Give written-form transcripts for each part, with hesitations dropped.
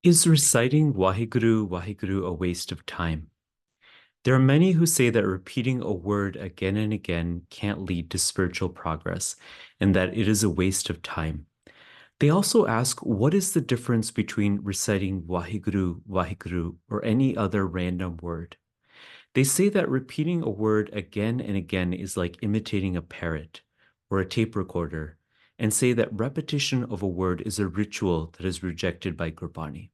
Is reciting Waheguru, Waheguru a waste of time? There are many who say that repeating a word again and again can't lead to spiritual progress and that it is a waste of time. They also ask, what is the difference between reciting Waheguru, Waheguru, or any other random word? They say that repeating a word again and again is like imitating a parrot or a tape recorder, and say that repetition of a word is a ritual that is rejected by Gurbani.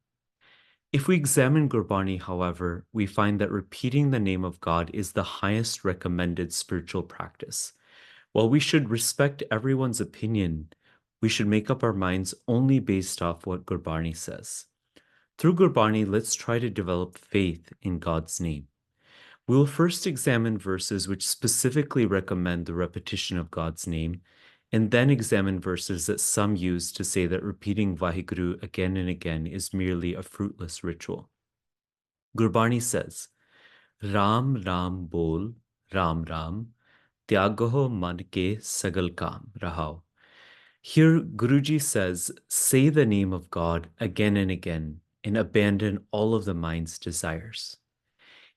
If we examine Gurbani, however, we find that repeating the name of God is the highest recommended spiritual practice. While we should respect everyone's opinion, we should make up our minds only based off what Gurbani says. Through Gurbani, let's try to develop faith in God's name. We will first examine verses which specifically recommend the repetition of God's name, and then examine verses that some use to say that repeating Waheguru again and again is merely a fruitless ritual. Gurbani says, Ram Ram bol, Ram Ram, Tyagaho man ke sagal kam rahao. Here, Guruji says, say the name of God again and again and abandon all of the mind's desires.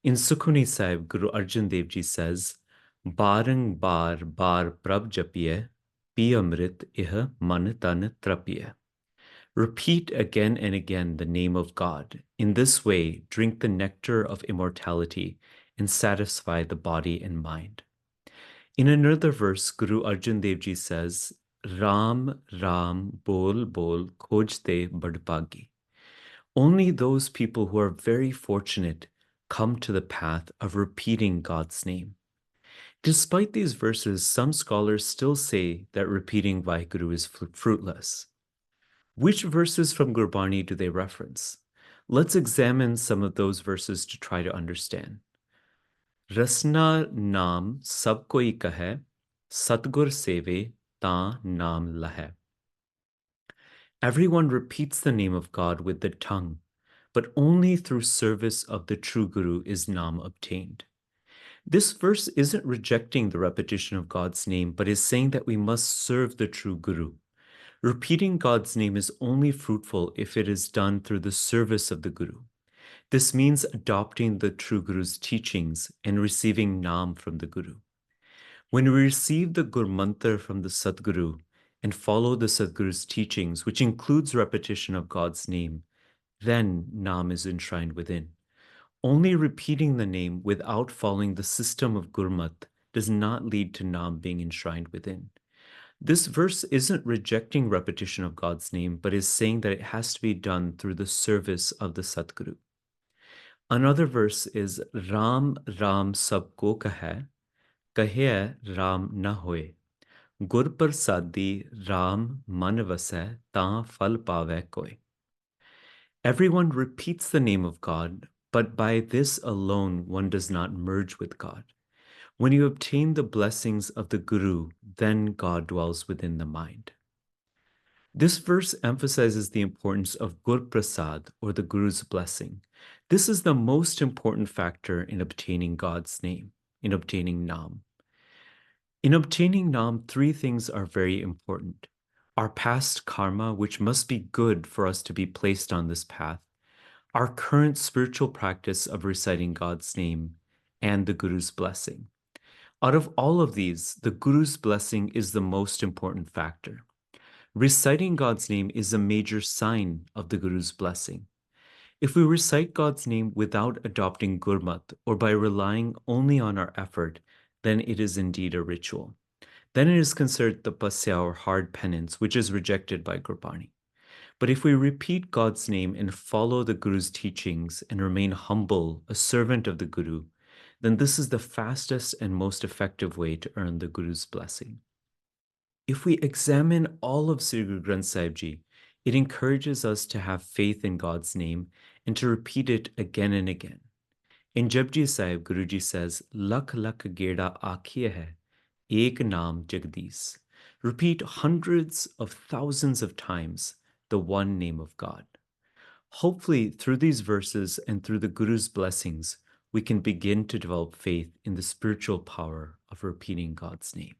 In Sukhmani Sahib, Guru Arjan Dev Ji says, Barang bar bar prab japiye, pi amrit ih man tan trapiye. Repeat again and again the name of God. In this way, drink the nectar of immortality and satisfy the body and mind. In another verse, Guru Arjan Dev Ji says, Ram, Ram, bol, bol, khojte badpagi. Only those people who are very fortunate come to the path of repeating God's name. Despite these verses, some scholars still say that repeating Waheguru is fruitless. Which verses from Gurbani do they reference? Let's examine some of those verses to try to understand. Rasna naam sab koi kahe, Satgur seve ta naam lahe. Everyone repeats the name of God with the tongue, but only through service of the true Guru is Naam obtained. This verse isn't rejecting the repetition of God's name, but is saying that we must serve the true Guru. Repeating God's name is only fruitful if it is done through the service of the Guru. This means adopting the true Guru's teachings and receiving Naam from the Guru. When we receive the Gur Mantra from the Sadguru and follow the Sadguru's teachings, which includes repetition of God's name, then Naam is enshrined within. Only repeating the name without following the system of Gurmat does not lead to Naam being enshrined within. This verse isn't rejecting repetition of God's name, but is saying that it has to be done through the service of the Satguru. Another verse is Ram Ram sabko kahe, kahe Ram na hoye. Gur Prasadi Ram man vasai, ta fal pave koi. Everyone repeats the name of God, but by this alone one does not merge with God. When you obtain the blessings of the Guru, then God dwells within the mind. This verse emphasizes the importance of Gur Prasad, or the Guru's blessing. This is the most important factor in obtaining God's name, in obtaining Naam. In obtaining Naam, three things are very important. Our past karma, which must be good for us to be placed on this path, our current spiritual practice of reciting God's name, and the Guru's blessing. Out of all of these, the Guru's blessing is the most important factor. Reciting God's name is a major sign of the Guru's blessing. If we recite God's name without adopting Gurmat or by relying only on our effort, then it is indeed a ritual. Then it is considered tapasya or hard penance, which is rejected by Gurbani. But if we repeat God's name and follow the Guru's teachings and remain humble, a servant of the Guru, then this is the fastest and most effective way to earn the Guru's blessing. If we examine all of Sri Guru Granth Sahib Ji, it encourages us to have faith in God's name and to repeat it again and again. In Japji Sahib, Guruji says, Lakh lakh geda aakhiye hai, ek naam jagdish. Repeat hundreds of thousands of times the one name of God. Hopefully, through these verses and through the Guru's blessings, we can begin to develop faith in the spiritual power of repeating God's name.